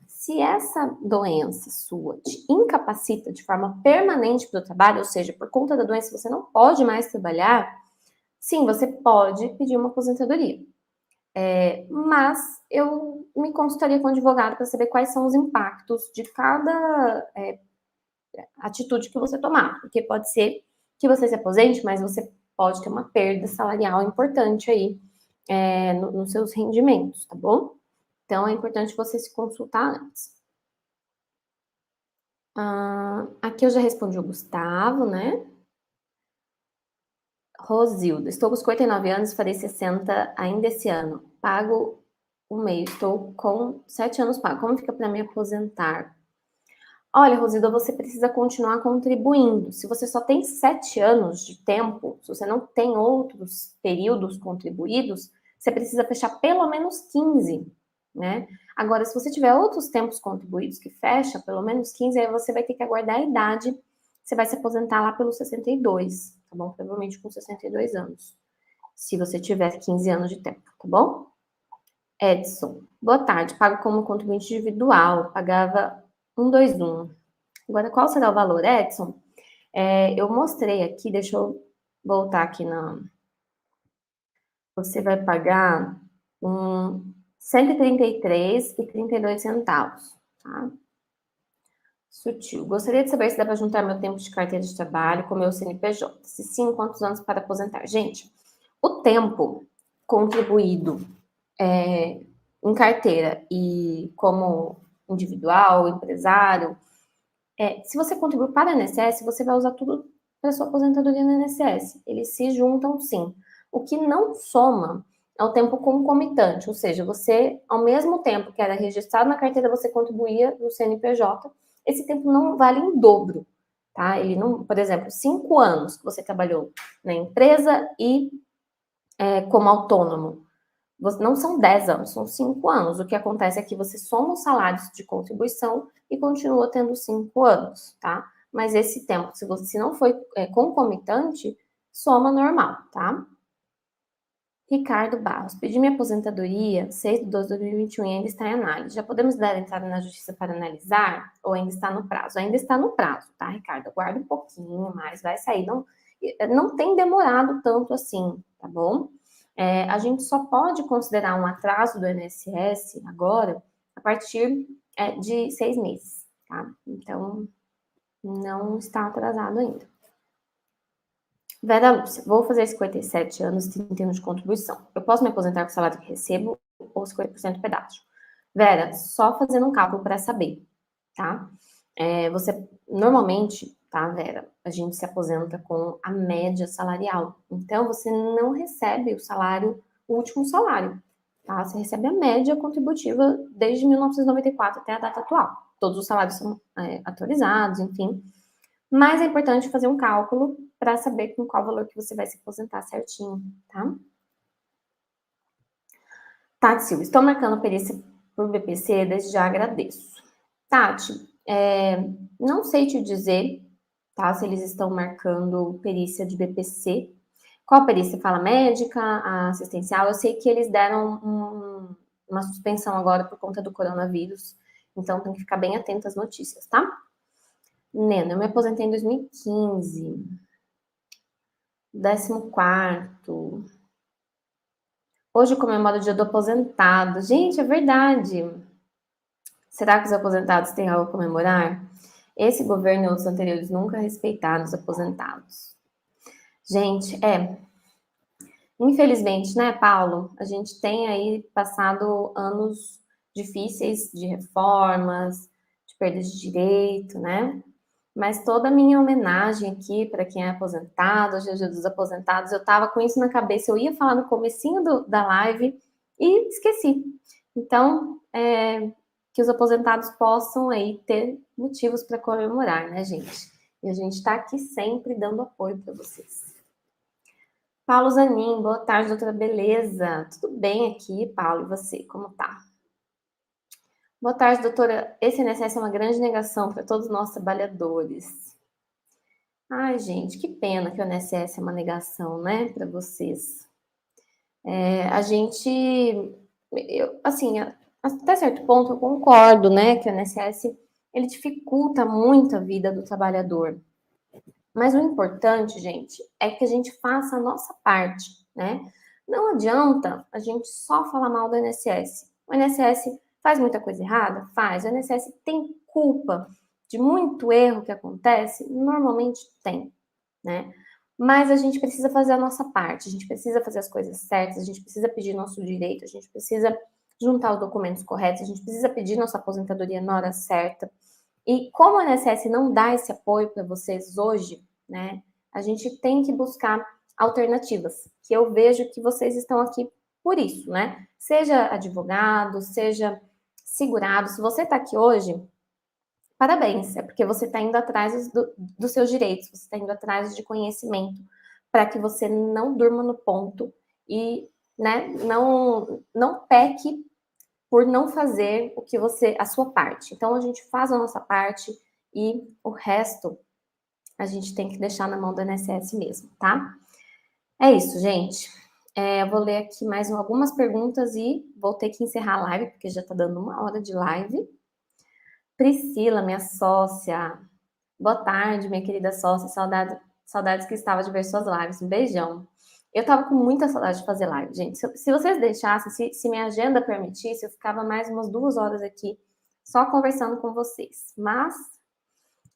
se essa doença sua te incapacita de forma permanente para o trabalho, ou seja, por conta da doença você não pode mais trabalhar, sim, você pode pedir uma aposentadoria. Mas eu me consultaria com o advogado para saber quais são os impactos de cada atitude que você tomar, porque pode ser que você se aposente, mas você pode ter uma perda salarial importante aí nos seus rendimentos, tá bom? Então é importante você se consultar antes. Aqui eu já respondi o Gustavo, né? Rosilda, estou com 59 anos, farei 60 ainda esse ano. Pago um mês, estou com 7 anos pago. Como fica para me aposentar? Olha, Rosilda, você precisa continuar contribuindo. Se você só tem 7 anos de tempo, se você não tem outros períodos contribuídos, você precisa fechar pelo menos 15, né? Agora, se você tiver outros tempos contribuídos que fecha pelo menos 15, aí você vai ter que aguardar a idade. Você vai se aposentar lá pelos 62, tá bom? Provavelmente com 62 anos. Se você tiver 15 anos de tempo, tá bom? Edson, boa tarde. Pago como contribuinte individual. Pagava 121. Agora, qual será o valor, Edson? Eu mostrei aqui, deixa eu voltar aqui na... Você vai pagar R$ 133,32, tá? Sutil. Gostaria de saber se dá para juntar meu tempo de carteira de trabalho com meu CNPJ. Se sim, quantos anos para aposentar? Gente, O tempo contribuído em carteira e como individual, empresário, se você contribuir para o INSS, você vai usar tudo para sua aposentadoria no INSS. Eles se juntam sim. O que não soma é o tempo concomitante, ou seja, você, ao mesmo tempo que era registrado na carteira, você contribuía no CNPJ, esse tempo não vale em dobro, tá? Ele não, por exemplo, 5 anos que você trabalhou na empresa e como autônomo, não são 10 anos, são 5 anos. O que acontece é que você soma os salários de contribuição e continua tendo 5 anos, tá? Mas esse tempo, se não foi concomitante, soma normal, tá? Ricardo Barros, pedi minha aposentadoria 6/12/2021 e ainda está em análise. Já podemos dar entrada na justiça para analisar ou ainda está no prazo? Ainda está no prazo, tá, Ricardo? Aguarda um pouquinho mais, vai sair. Não tem demorado tanto assim, tá bom? A gente só pode considerar um atraso do INSS agora a partir de 6 meses, tá? Então, não está atrasado ainda. Vera Lúcia, vou fazer 57 anos e 31 de contribuição. Eu posso me aposentar com o salário que recebo ou 50% pedágio? Vera, só fazendo um cálculo para saber, tá? Você, normalmente, tá, Vera, a gente se aposenta com a média salarial. Então, você não recebe o último salário, tá? Você recebe a média contributiva desde 1994 até a data atual. Todos os salários são atualizados, enfim. Mas é importante fazer um cálculo para saber com qual valor que você vai se aposentar certinho, tá? Tati Silva, estou marcando perícia por BPC, desde já agradeço. Tati, não sei te dizer, tá, se eles estão marcando perícia de BPC. Qual perícia? Fala médica, assistencial? Eu sei que eles deram uma suspensão agora por conta do coronavírus, então tem que ficar bem atento às notícias, tá? Nena, eu me aposentei em 2015. 14º. Hoje eu comemoro o dia do aposentado. Gente, é verdade. Será que os aposentados têm algo a comemorar? Esse governo e outros anteriores nunca respeitaram os aposentados. Gente, infelizmente, né, Paulo? A gente tem aí passado anos difíceis de reformas, de perda de direito, né? Mas toda a minha homenagem aqui para quem é aposentado, hoje é dia dos aposentados, eu estava com isso na cabeça, eu ia falar no comecinho da live e esqueci. Então, que os aposentados possam aí ter motivos para comemorar, né, gente? E a gente está aqui sempre dando apoio para vocês. Paulo Zanin, boa tarde, doutora, beleza? Tudo bem aqui, Paulo, e você, como tá? Boa tarde, doutora. Esse INSS é uma grande negação para todos nós trabalhadores. Ai, gente, que pena que o INSS é uma negação, né, para vocês. Assim, até certo ponto eu concordo, né, que o INSS, ele dificulta muito a vida do trabalhador. Mas o importante, gente, é que a gente faça a nossa parte, né? Não adianta a gente só falar mal do INSS. O INSS faz muita coisa errada? Faz. O INSS tem culpa de muito erro que acontece? Normalmente tem, né? Mas a gente precisa fazer a nossa parte, a gente precisa fazer as coisas certas, a gente precisa pedir nosso direito, a gente precisa juntar os documentos corretos, a gente precisa pedir nossa aposentadoria na hora certa. E como o INSS não dá esse apoio para vocês hoje, né, a gente tem que buscar alternativas, que eu vejo que vocês estão aqui por isso, né? Seja advogado, seja segurado, se você está aqui hoje, parabéns, é porque você está indo atrás dos seus direitos, você está indo atrás de conhecimento, para que você não durma no ponto e, né, não peque por não fazer a sua parte. Então a gente faz a nossa parte e o resto a gente tem que deixar na mão do INSS mesmo, tá? É isso, gente. Eu vou ler aqui mais algumas perguntas e vou ter que encerrar a live, porque já tá dando 1 hora de live. Priscila, minha sócia. Boa tarde, minha querida sócia. Saudades que estava de ver suas lives. Um beijão. Eu tava com muita saudade de fazer live, gente. Se vocês deixassem, se minha agenda permitisse, eu ficava mais umas 2 horas aqui só conversando com vocês. Mas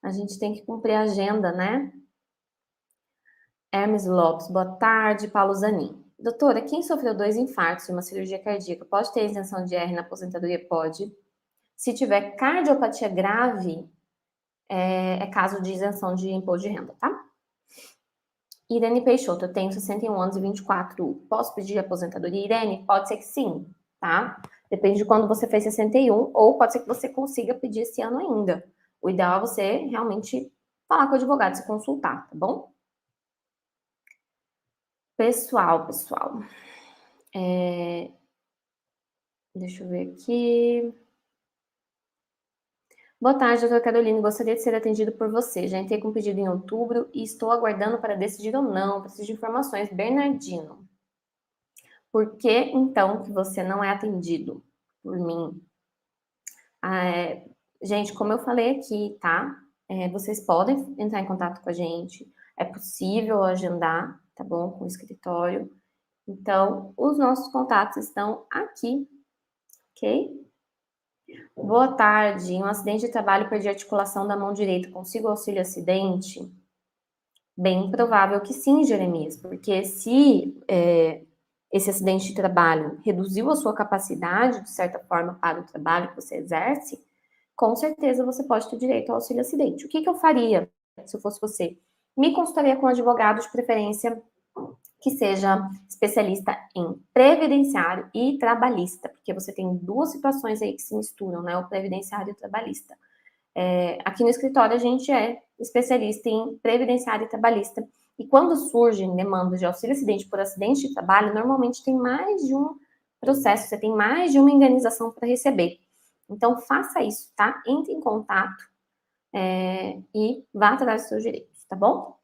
a gente tem que cumprir a agenda, né? Hermes Lopes, boa tarde. Paulo Zanin. Doutora, quem sofreu 2 infartos e uma cirurgia cardíaca pode ter isenção de IR na aposentadoria? Pode. Se tiver cardiopatia grave, é caso de isenção de imposto de renda, tá? Irene Peixoto, eu tenho 61 anos e 24. Posso pedir aposentadoria? Irene, pode ser que sim, tá? Depende de quando você fez 61, ou pode ser que você consiga pedir esse ano ainda. O ideal é você realmente falar com o advogado, se consultar, tá bom? Pessoal. Deixa eu ver aqui. Boa tarde, doutora Carolina. Gostaria de ser atendido por você. Já entrei com pedido em outubro e estou aguardando para decidir ou não. Preciso de informações. Bernardino. Por que, então, que você não é atendido por mim? Gente, como eu falei aqui, tá? Vocês podem entrar em contato com a gente. É possível agendar, tá bom? Com o escritório. Então, os nossos contatos estão aqui, ok? Boa tarde. Em um acidente de trabalho, perdi a articulação da mão direita. Consigo auxílio acidente? Bem provável que sim, Jeremias, porque se esse acidente de trabalho reduziu a sua capacidade, de certa forma, para o trabalho que você exerce, com certeza você pode ter direito ao auxílio acidente. O que eu faria se eu fosse você? Me consultaria com um advogado, de preferência que seja especialista em previdenciário e trabalhista, porque você tem duas situações aí que se misturam, né? O previdenciário e o trabalhista. Aqui no escritório a gente é especialista em previdenciário e trabalhista. E quando surgem demandas de auxílio acidente por acidente de trabalho, normalmente tem mais de um processo, você tem mais de uma indenização para receber. Então faça isso, tá? Entre em contato e vá atrás dos seus direitos, tá bom?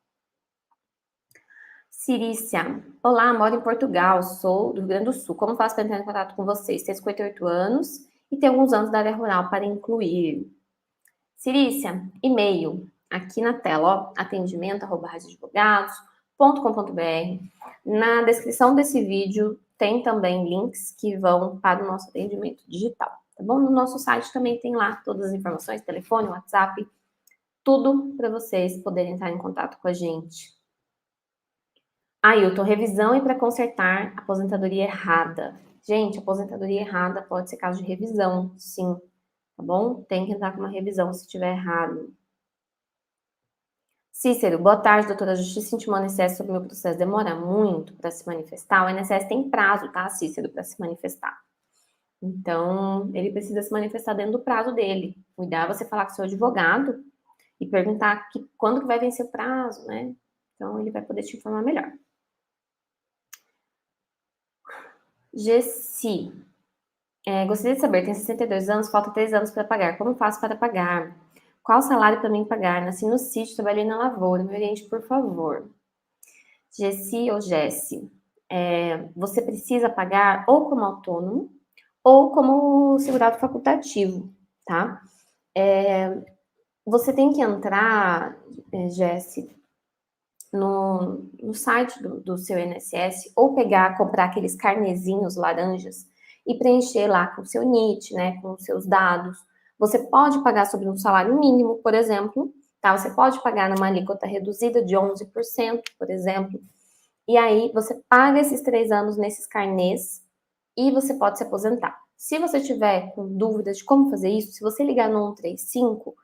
Cirícia, olá, moro em Portugal, sou do Rio Grande do Sul. Como faço para entrar em contato com vocês? Tenho 58 anos e tenho alguns anos da área rural para incluir. Cirícia, e-mail, aqui na tela, ó, atendimento@radioadvogados.com.br. Na descrição desse vídeo tem também links que vão para o nosso atendimento digital, tá bom? No nosso site também tem lá todas as informações, telefone, WhatsApp, tudo para vocês poderem entrar em contato com a gente. Ailton, revisão e para consertar aposentadoria errada. Gente, aposentadoria errada pode ser caso de revisão, sim, tá bom? Tem que entrar com uma revisão se tiver errado. Cícero, boa tarde, doutora. A Justiça intimou o INSS sobre o meu processo. Demora muito para se manifestar? O INSS tem prazo, tá, Cícero, para se manifestar. Então, ele precisa se manifestar dentro do prazo dele. O ideal é você falar com o seu advogado e perguntar quando que vai vencer o prazo, né? Então, ele vai poder te informar melhor. Gessi, gostaria de saber, tenho 62 anos, falta 3 anos para pagar. Como faço para pagar? Qual o salário para mim pagar? Nasci no sítio, trabalhei na lavoura. Me oriente, por favor. Gessi ou Gessi, você precisa pagar ou como autônomo ou como segurado facultativo, tá? Você tem que entrar, Gessi, no site do seu INSS ou comprar aqueles carnezinhos laranjas e preencher lá com o seu NIT, né, com os seus dados. Você pode pagar sobre um salário mínimo, por exemplo, tá? Você pode pagar numa alíquota reduzida de 11%, por exemplo. E aí você paga esses 3 anos nesses carnês e você pode se aposentar. Se você tiver com dúvidas de como fazer isso, se você ligar no 135,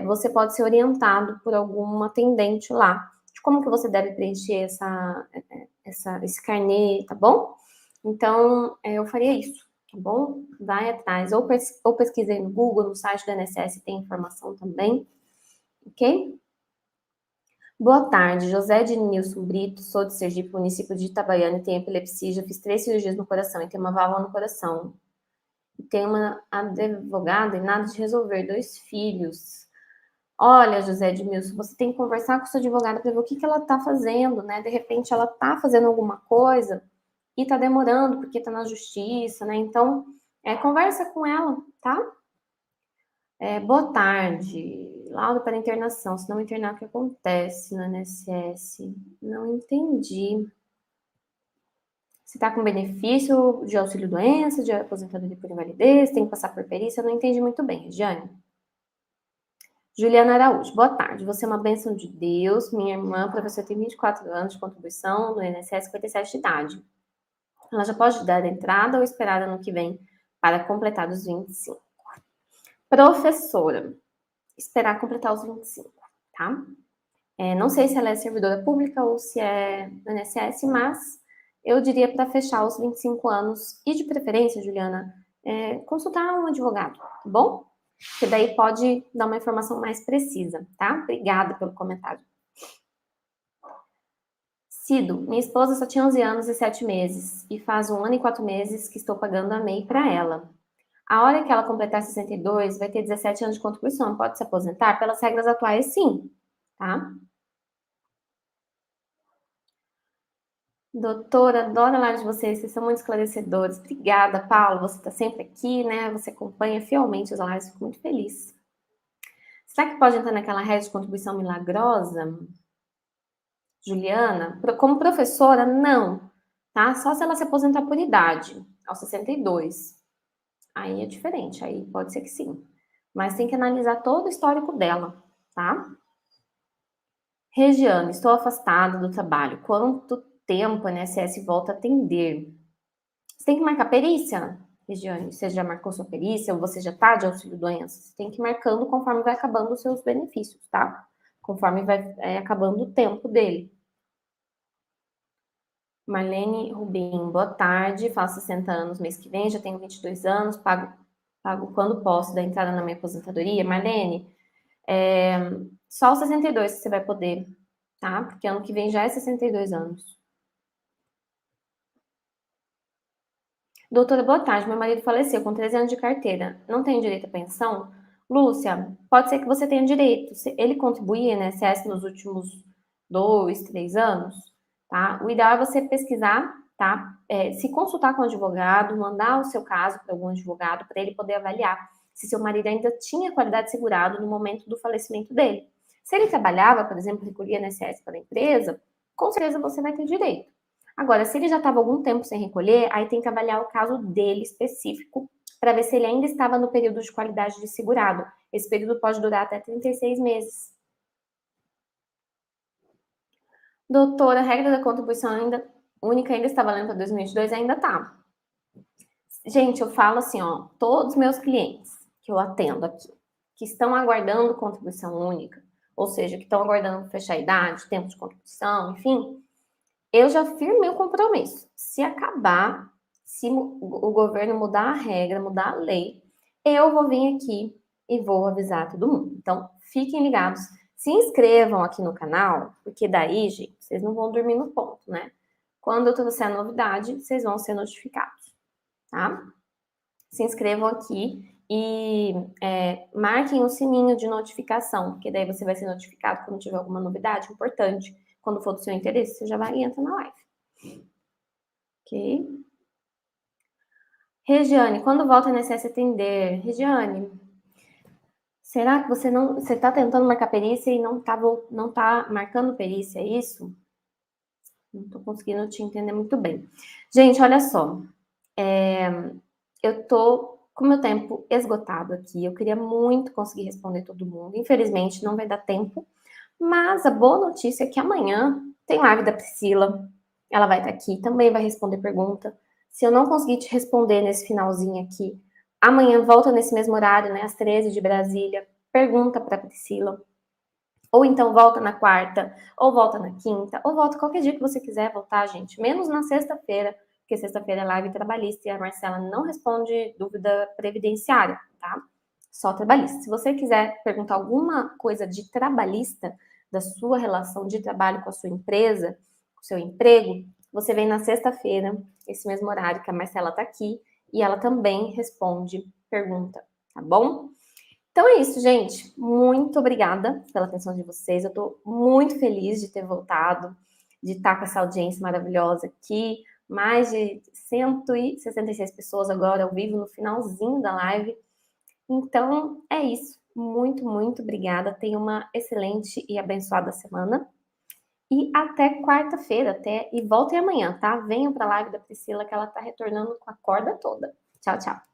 você pode ser orientado por alguma atendente lá de como que você deve preencher esse carnê, tá bom? Então, eu faria isso, tá bom? Vai atrás, ou pesquisei no Google, no site do INSS tem informação também, ok? Boa tarde, José de Nilson Brito, sou de Sergipe, município de Itabaiana, e tenho epilepsia, já fiz 3 cirurgias no coração e tenho uma válvula no coração. E tenho uma advogada e nada de resolver, 2 filhos. Olha, José de Nilson, você tem que conversar com sua advogada para ver o que ela está fazendo, né? De repente ela está fazendo alguma coisa e está demorando porque está na justiça, né? Então, conversa com ela, tá? Boa tarde. Laudo para internação. Se não internar, o que acontece no INSS? Não entendi. Você está com benefício de auxílio-doença, de aposentadoria por invalidez, tem que passar por perícia? Eu não entendi muito bem, Regiane. Juliana Araújo, boa tarde. Você é uma bênção de Deus. Minha irmã, professora, tem 24 anos de contribuição no INSS, 57 de idade. Ela já pode dar entrada ou esperar ano que vem para completar os 25. Professora, esperar completar os 25, tá? Não sei se ela é servidora pública ou se é do INSS, mas eu diria para fechar os 25 anos e, de preferência, Juliana, consultar um advogado, tá bom? Que daí pode dar uma informação mais precisa, tá? Obrigada pelo comentário. Cido, minha esposa só tinha 11 anos e 7 meses, e faz 1 ano e 4 meses que estou pagando a MEI para ela. A hora que ela completar 62, vai ter 17 anos de contribuição, pode se aposentar? Pelas regras atuais, sim, tá? Doutora, adoro a live de vocês são muito esclarecedores. Obrigada, Paulo, você está sempre aqui, né? Você acompanha fielmente as lives, fico muito feliz. Será que pode entrar naquela rede de contribuição milagrosa? Juliana, como professora, não, tá? Só se ela se aposentar por idade, aos 62. Aí é diferente, aí pode ser que sim. Mas tem que analisar todo o histórico dela, tá? Regiane, estou afastada do trabalho. Quanto tempo a INSS volta a atender? Você tem que marcar perícia, Regiane. Você já marcou sua perícia ou você já está de auxílio-doença? Você tem que ir marcando conforme vai acabando os seus benefícios, tá? Conforme vai acabando o tempo dele. Marlene Rubim, boa tarde. Faço 60 anos mês que vem, já tenho 22 anos, pago quando posso da entrada na minha aposentadoria. Marlene, só os 62 que você vai poder, tá? Porque ano que vem já é 62 anos. Doutora, boa tarde. Meu marido faleceu com 13 anos de carteira. Não tem direito à pensão? Lúcia, pode ser que você tenha direito. Ele contribuía no INSS nos últimos 2, 3 anos, tá? O ideal é você pesquisar, tá? Se consultar com o advogado, mandar o seu caso para algum advogado para ele poder avaliar se seu marido ainda tinha qualidade de segurado no momento do falecimento dele. Se ele trabalhava, por exemplo, recolhia INSS para a empresa, com certeza você vai ter direito. Agora, se ele já estava algum tempo sem recolher, aí tem que avaliar o caso dele específico para ver se ele ainda estava no período de qualidade de segurado. Esse período pode durar até 36 meses. Doutora, a regra da contribuição única ainda está valendo para 2022? Ainda tá. Gente, eu falo assim, ó, todos os meus clientes que eu atendo aqui, que estão aguardando contribuição única, ou seja, que estão aguardando fechar a idade, tempo de contribuição, enfim, eu já firmei o compromisso. Se acabar, se o governo mudar a regra, mudar a lei, eu vou vir aqui e vou avisar todo mundo. Então, fiquem ligados. Se inscrevam aqui no canal, porque daí, gente, vocês não vão dormir no ponto, né? Quando eu trouxer a novidade, vocês vão ser notificados, tá? Se inscrevam aqui e marquem o sininho de notificação, porque daí você vai ser notificado quando tiver alguma novidade importante. Quando for do seu interesse, você já vai e entra na live. Ok? Regiane, quando volta a INSS atender? Regiane, será que você está tentando marcar perícia e não tá marcando perícia, é isso? Não estou conseguindo te entender muito bem. Gente, olha só. Eu tô com meu tempo esgotado aqui. Eu queria muito conseguir responder todo mundo. Infelizmente, não vai dar tempo. Mas a boa notícia é que amanhã tem live da Priscila. Ela vai estar aqui, também vai responder pergunta. Se eu não conseguir te responder nesse finalzinho aqui, amanhã volta nesse mesmo horário, né, às 13 de Brasília, pergunta para a Priscila. Ou então volta na quarta, ou volta na quinta, ou volta qualquer dia que você quiser voltar, gente. Menos na sexta-feira, porque sexta-feira é live trabalhista e a Marcela não responde dúvida previdenciária, tá? Só trabalhista. Se você quiser perguntar alguma coisa de trabalhista, da sua relação de trabalho com a sua empresa, com o seu emprego, você vem na sexta-feira, esse mesmo horário que a Marcela tá aqui, e ela também responde pergunta, tá bom? Então é isso, gente. Muito obrigada pela atenção de vocês. Eu tô muito feliz de ter voltado, de estar com essa audiência maravilhosa aqui. Mais de 166 pessoas agora ao vivo no finalzinho da live. Então é isso. Muito, muito obrigada. Tenha uma excelente e abençoada semana. E até quarta-feira, e voltem amanhã, tá? Venham para a live da Priscila que ela tá retornando com a corda toda. Tchau, tchau.